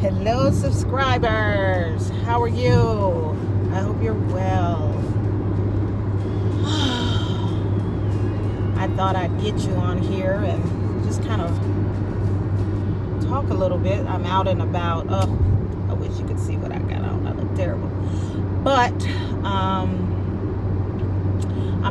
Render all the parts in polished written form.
Hello, subscribers. How are you? I hope you're well. I thought I'd get you on here and just kind of talk a little bit. I'm out and about. I wish you could see what I got on. I look terrible. But I'm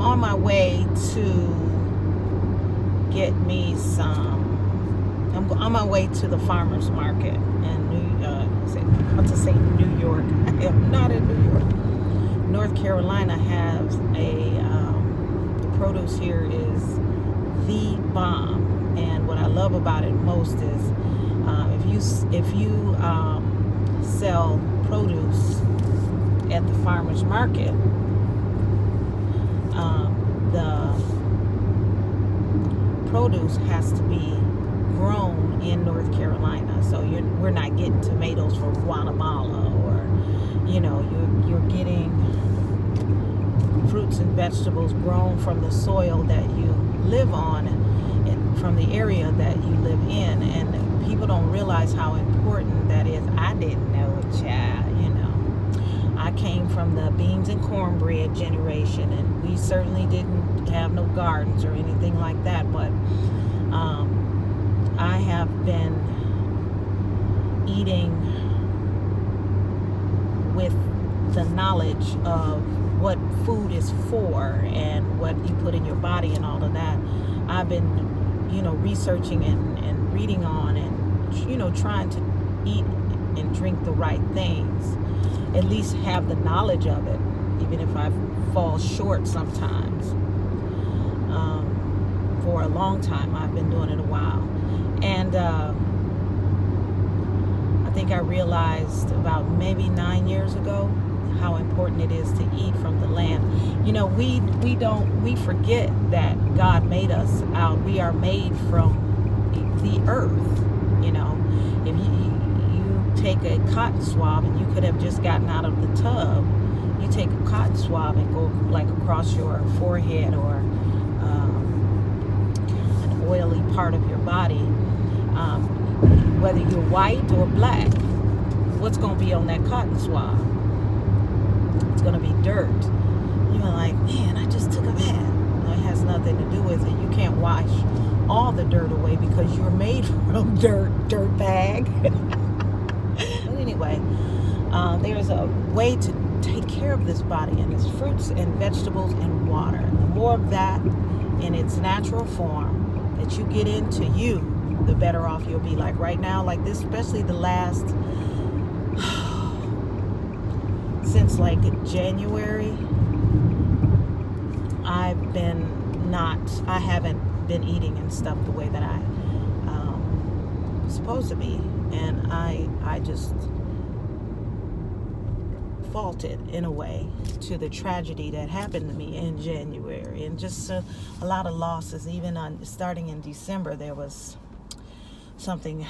on my way to get me some. I'm on my way to the farmer's market in New York. I am not in New York. North Carolina has the produce here is the bomb, and what I love about it most is if you sell produce at the farmer's market, the produce has to be grown in North Carolina, so we're not getting tomatoes from Guatemala, or you're getting fruits and vegetables grown from the soil that you live on, and from the area that you live in. And people don't realize how important that is. I didn't know it, child. I came from the beans and cornbread generation, and we certainly didn't have no gardens or anything like that, but I have been eating with the knowledge of what food is for and what you put in your body and all of that. I've been, researching and reading on and, trying to eat and drink the right things, at least have the knowledge of it, even if I fall short sometimes. For a long time, I've been doing it a while. And I think I realized about maybe 9 years ago how important it is to eat from the land. We forget that God made us out. We are made from the earth. If you take a cotton swab, and you could have just gotten out of the tub, you take a cotton swab and go like across your forehead or an oily part of your body. Whether you're white or black, what's going to be on that cotton swab? It's going to be dirt. You're like, man, I just took a bath. No, it has nothing to do with it. You can't wash all the dirt away because you're made from dirt bag. But anyway, there's a way to take care of this body, and it's fruits and vegetables and water. And the more of that in its natural form that you get into you, the better off you'll be. Like right now, like this, especially the last since like January, I haven't been eating and stuff the way that I supposed to be, and I just faulted in a way to the tragedy that happened to me in January, and just a lot of losses. Even starting in December, there was something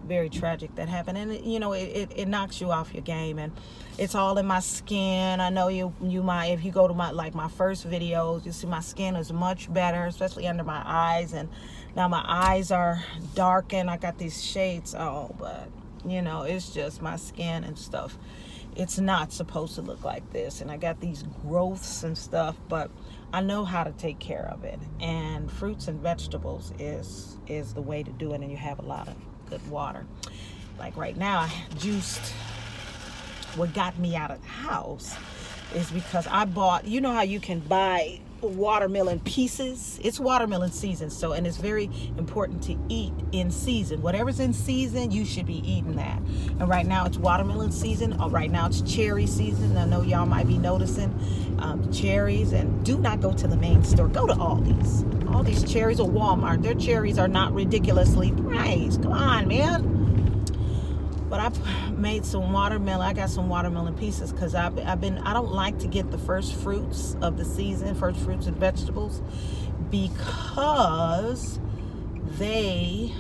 very tragic that happened, and it knocks you off your game, and it's all in my skin. I know you might, if you go to my first videos, you see my skin is much better, especially under my eyes, and now my eyes are darkened. I got these shades on, but it's just my skin and stuff. It's not supposed to look like this, and I got these growths and stuff, but I know how to take care of it, and fruits and vegetables is the way to do it, and you have a lot of good water. Like right now, I juiced. What got me out of the house is because I bought, how you can buy watermelon pieces. It's watermelon season, and it's very important to eat in season. Whatever's in season, you should be eating that. And right now it's watermelon season. Right now it's cherry season. I know y'all might be noticing cherries. And do not go to the main store. Go to Aldi's. Aldi's cherries or Walmart. Their cherries are not ridiculously priced. Come on, man. But I made some watermelon. I got some watermelon pieces because I don't like to get the first fruits of the season, first fruits and vegetables, because they're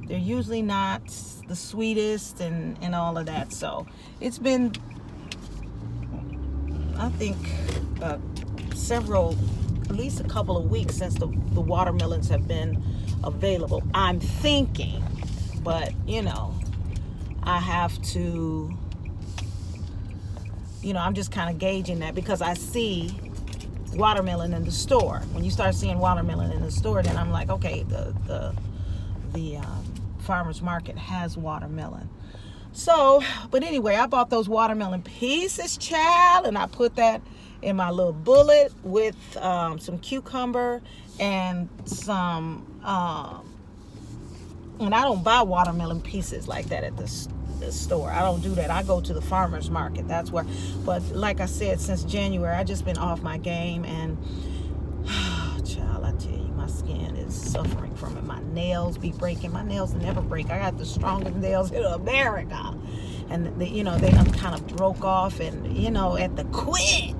usually not the sweetest and all of that. So it's been, I think, at least a couple of weeks since the watermelons have been available. I'm thinking. But, I have to, I'm just kind of gauging that because I see watermelon in the store. When you start seeing watermelon in the store, then I'm like, okay, the farmer's market has watermelon. So, but anyway, I bought those watermelon pieces, child, and I put that in my little bullet with some cucumber and some, and I don't buy watermelon pieces like that at the store. I don't do that. I go to the farmer's market. That's where, but like I said, since January, I just been off my game, and child, I tell you, my skin is suffering from it. My nails be breaking. My nails never break. I got the strongest nails in America, and they kind of broke off, and at the quick,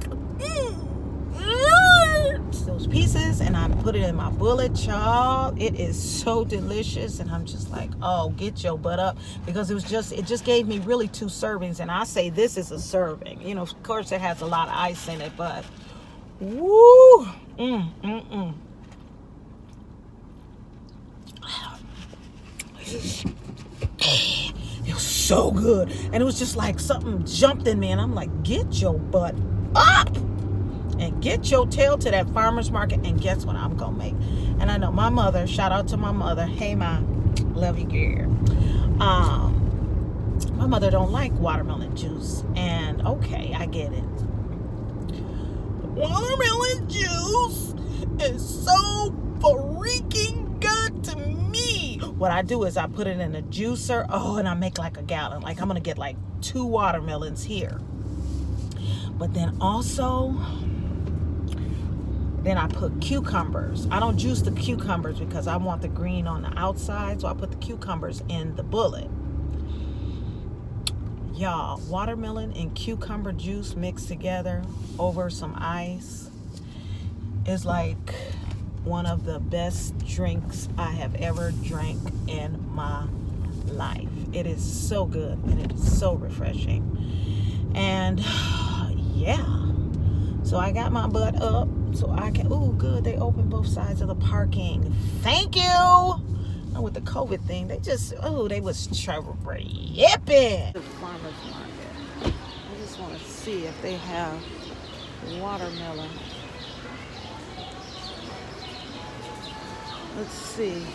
those pieces, and I put it in my bullet, child. It is so delicious, and I'm just like, oh, get your butt up, because it just gave me really 2 servings, and I say this is a serving. Of course it has a lot of ice in it, but woo, it was so good, and it was just like something jumped in me, and I'm like, get your butt up and get your tail to that farmer's market, and guess what I'm gonna make. And I know my mother, shout out to my mother, hey ma, love you girl. My mother don't like watermelon juice, and okay, I get it. Watermelon juice is so freaking good to me. What I do is I put it in a juicer, and I make like a gallon. Like I'm gonna get like 2 watermelons here. But then also, then I put cucumbers. I don't juice the cucumbers because I want the green on the outside, so I put the cucumbers in the bullet. Y'all, watermelon and cucumber juice mixed together over some ice is like one of the best drinks I have ever drank in my life. It is so good, and it is so refreshing. And yeah, so I got my butt up so I can, good, they opened both sides of the parking. Thank you. And with the COVID thing, they was yipping. The farmer's market. I just want to see if they have watermelon. Let's see.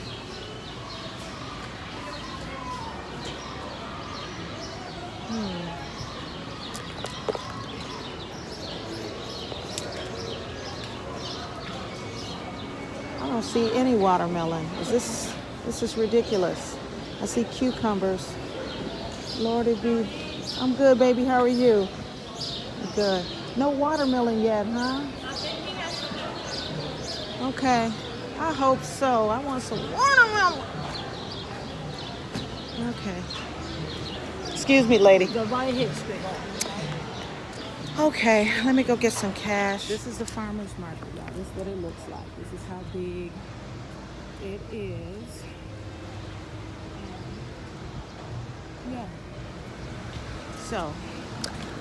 I don't see any watermelon. This is ridiculous. I see cucumbers. Lordy be. I'm good, baby. How are you? Good. No watermelon yet, huh? Okay. I hope so. I want some watermelon. Okay. Excuse me, lady. Go right ahead, straight on. Okay, let me go get some cash. This is the farmer's market, y'all. This is what it looks like. This is how big it is. Yeah. So,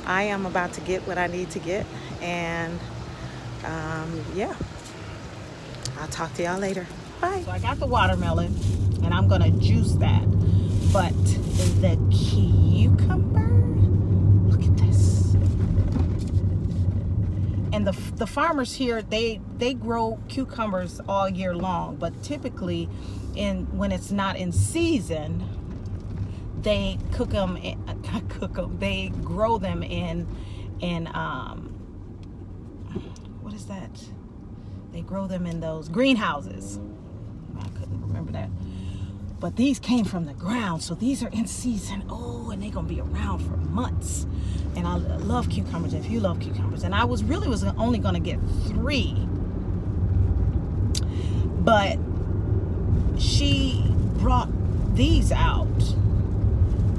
I am about to get what I need to get, and yeah, I'll talk to y'all later. Bye. So I got the watermelon, and I'm gonna juice that. But the cucumber, look at this. And the farmers here, they grow cucumbers all year long, but typically when it's not in season, they they grow them in what is that? They grow them in those greenhouses. I couldn't remember that. But these came from the ground, so these are in season. Oh, and they're gonna be around for months. And I love cucumbers, if you love cucumbers. And I was only gonna get 3. But she brought these out,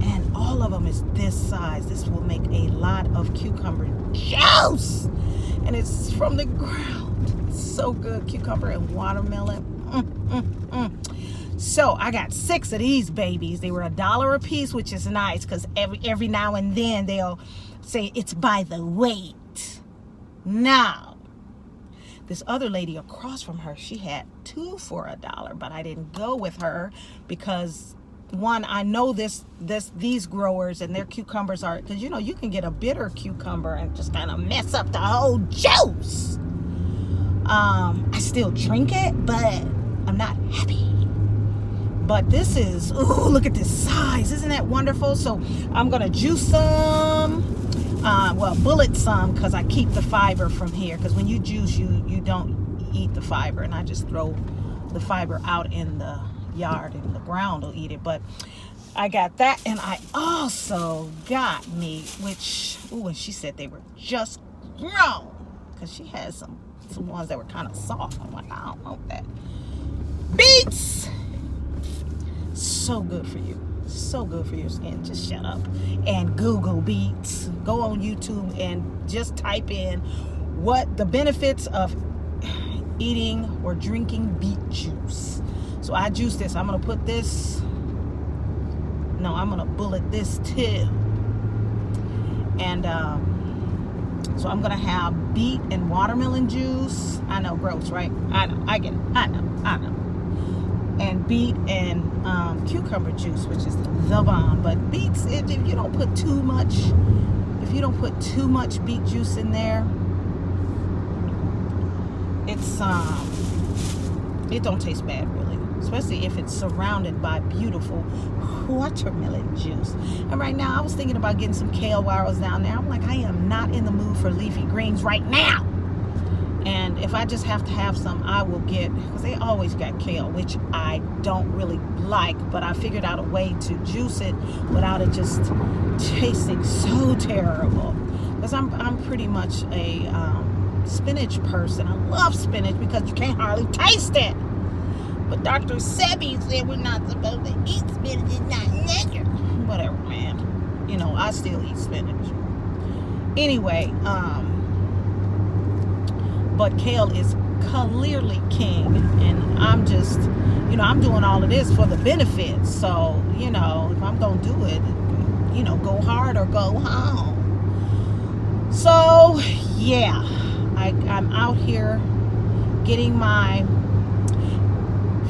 and all of them is this size. This will make a lot of cucumber juice, and it's from the ground. It's so good. Cucumber and watermelon. So I got 6 of these babies. They were $1 a piece, which is nice because every now and then they'll say it's by the weight. Now, this other lady across from her, she had 2 for $1, but I didn't go with her because one, I know these growers and their cucumbers are, because you can get a bitter cucumber and just kind of mess up the whole juice. I still drink it, but I'm not happy. But this is, ooh, look at this size. Isn't that wonderful? So I'm going to juice some, bullet some, because I keep the fiber from here. Because when you juice, you don't eat the fiber. And I just throw the fiber out in the yard, and the ground will eat it. But I got that, and I also got me, which, ooh, and she said they were just grown. Because she has some ones that were kind of soft. I'm like, I don't want that. Beets! So good for you. So good for your skin. Just shut up and Google beets. Go on YouTube and just type in what the benefits of eating or drinking beet juice. So I juice this. I'm going to put this. No, I'm going to bullet this too. And so I'm going to have beet and watermelon juice. I know, gross, right? I know. I get it. I know. And beet and cucumber juice, which is the bomb. But beets, if you don't put too much beet juice in there, it don't taste bad really, especially if it's surrounded by beautiful watermelon juice. And right now, I was thinking about getting some kale while I was down there. I'm like, I am not in the mood for leafy greens right now. And if I just have to have some, I will get, because they always got kale, which I don't really like, but I figured out a way to juice it without it just tasting so terrible. Because I'm pretty much a spinach person. I love spinach because you can't hardly taste it. But Dr. Sebi said we're not supposed to eat spinach. It's not nature. Whatever, man. I still eat spinach. Anyway, but kale is clearly king, and I'm just, I'm doing all of this for the benefits. So, if I'm gonna do it, go hard or go home. So, yeah, I'm out here getting my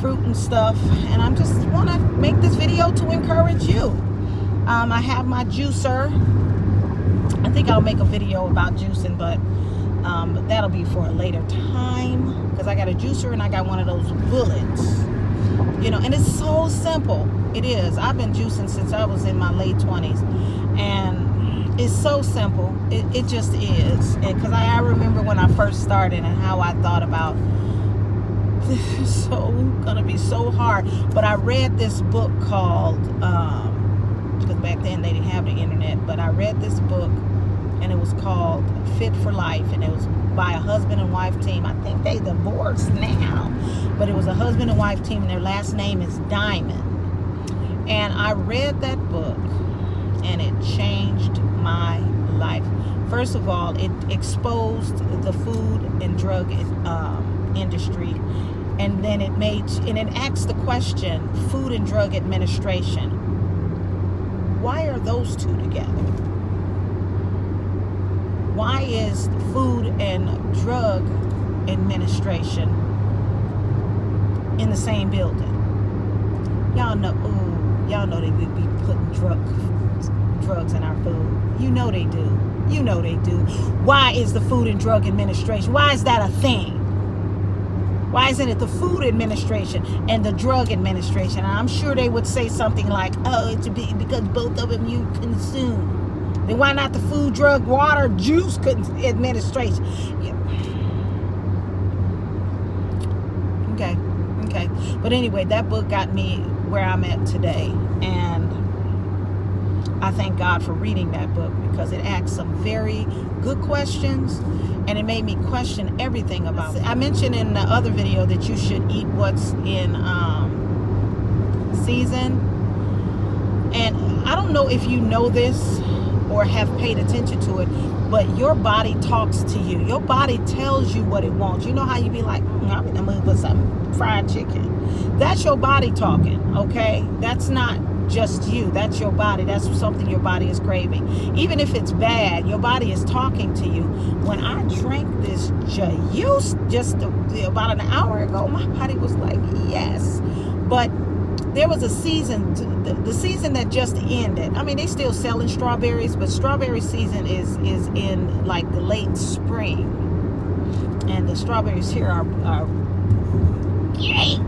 fruit and stuff, and I just want to make this video to encourage you. I have my juicer. I think I'll make a video about juicing, but that'll be for a later time, because I got a juicer and I got one of those bullets, and it's so simple. It is. I've been juicing since I was in my late 20s, and it's so simple. It just is. Because I remember when I first started and how I thought about, this is gonna be so hard. But I read this book called, because back then they didn't have the internet, but I read this book, and it was called Fit for Life, and it was by a husband and wife team. I think they divorced now, but it was a husband and wife team, and their last name is Diamond. And I read that book, and it changed my life. First of all, it exposed the food and drug industry, and then it asked the question, Food and Drug Administration. Why are those two together? Why is Food and Drug Administration in the same building? Y'all know they would be putting drugs in our food. You know they do. Why is the Food and Drug Administration? Why is that a thing? Why isn't it the Food Administration and the Drug Administration? And I'm sure they would say something like, oh, it's because both of them you consume. Then why not the Food, Drug, Water, Juice Administration? Yeah. Okay. But anyway, that book got me where I'm at today. And I thank God for reading that book, because it asked some very good questions, and it made me question everything about it. I mentioned in the other video that you should eat what's in season. And I don't know if you know this or have paid attention to it, but your body talks to you. Your body tells you what it wants. You know how you be like, I'm in the mood for some fried chicken. That's your body talking, okay? That's not just you. That's your body. That's something your body is craving. Even if it's bad, your body is talking to you. When I drank this juice just about an hour ago, my body was like, yes. But there was a season, the season that just ended. I mean, they still selling strawberries, but strawberry season is in like the late spring, and the strawberries here are great.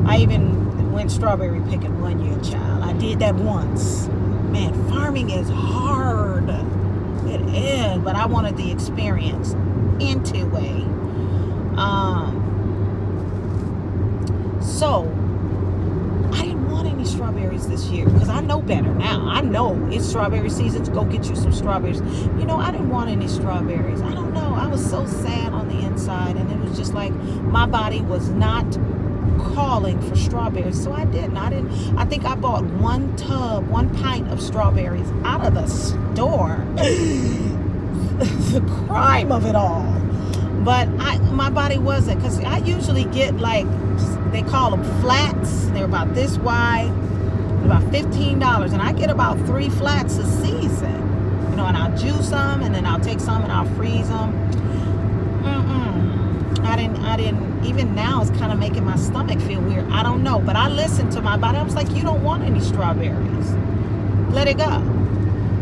I even went strawberry picking one year, child. I did that once. Man, farming is hard. It is, but I wanted the experience anyway. So I didn't want any strawberries this year because I know better now. I know it's strawberry season. Go get you some strawberries. You know, I didn't want any strawberries. I don't know. I was so sad on the inside, and it was just like my body was not calling for strawberries. So I didn't. I think I bought one pint of strawberries out of the store. The crime of it all. But my body wasn't, because I usually get, like, they call them flats. They're about this wide, about $15, and I get about 3 flats a season. You know, and I'll juice them, and then I'll take some and I'll freeze them. I didn't. Even now, it's kind of making my stomach feel weird. I don't know, but I listened to my body. I was like, you don't want any strawberries. Let it go.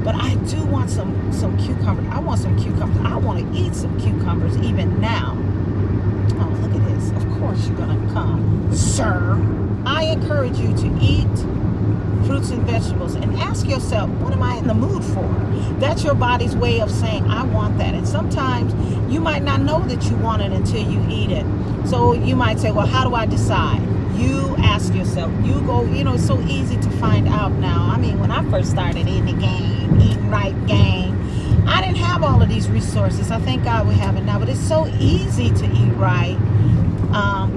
But I do want some cucumbers. I want some cucumbers. I want to eat some cucumbers even now. Oh, look at this. Of course you're going to come, sir. I encourage you to eat fruits and vegetables and ask yourself, what am I in the mood for? That's your body's way of saying, I want that. And sometimes you might not know that you want it until you eat it. So you might say, well, how do I decide? You ask yourself. You go, you know, it's so easy to find out now. I mean, when I first started eating right game, I didn't have all of these resources. I thank God we have it now, but it's so easy to eat right.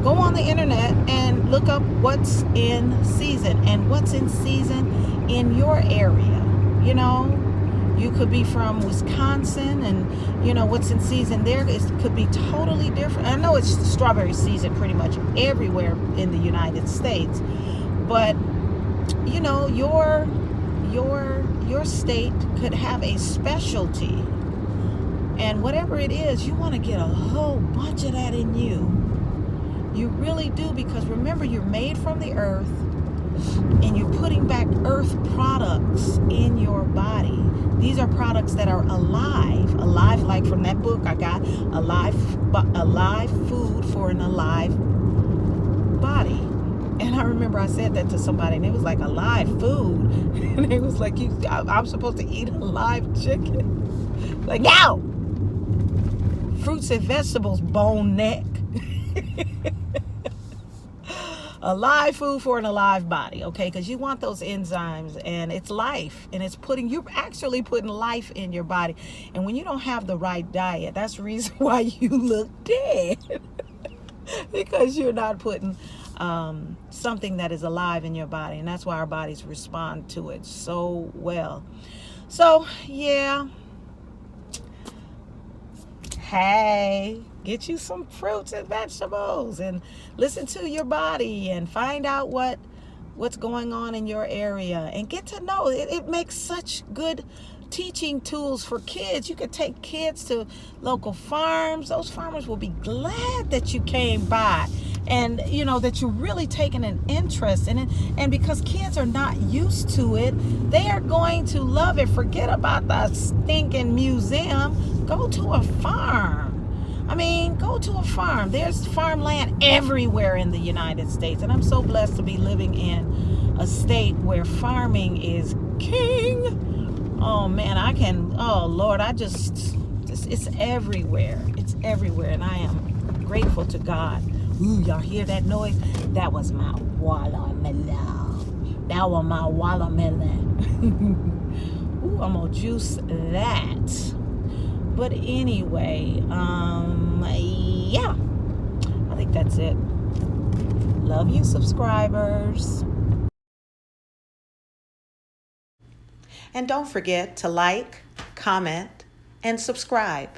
Go on the internet and look up what's in season and what's in season in your area. You know, you could be from Wisconsin, and you know what's in season there could be totally different. I know it's strawberry season pretty much everywhere in the United States, but you know your state could have a specialty, and whatever it is, you want to get a whole bunch of that in you. You really do, because remember, you're made from the earth, and you're putting back earth products in your body. These are products that are alive, like from that book I got, alive food for an alive body. And I remember I said that to somebody, and it was like, alive food, and it was like, I'm supposed to eat a live chicken? Like, no! Fruits and vegetables, bone neck. Alive food for an alive body, okay? Because you want those enzymes, and it's life, and you're actually putting life in your body. And when you don't have the right diet, that's the reason why you look dead. Because you're not putting something that is alive in your body, and that's why our bodies respond to it so well. So yeah, hey, get you some fruits and vegetables and listen to your body and find out what's going on in your area, and get to know it. It makes such good teaching tools for kids. You could take kids to local farms. Those farmers will be glad that you came by, and you know that you're really taking an interest in it. And because kids are not used to it, they are going to love it. Forget about the stinking museum. Go to a farm. I mean, go to a farm. There's farmland everywhere in the United States, and I'm so blessed to be living in a state where farming is king. Oh man, oh Lord, it's everywhere. It's everywhere, and I am grateful to God. Ooh, y'all hear that noise? That was my watermelon. That was my watermelon. Ooh, I'm gonna juice that. But anyway, yeah, I think that's it. Love you, subscribers. And don't forget to like, comment, and subscribe.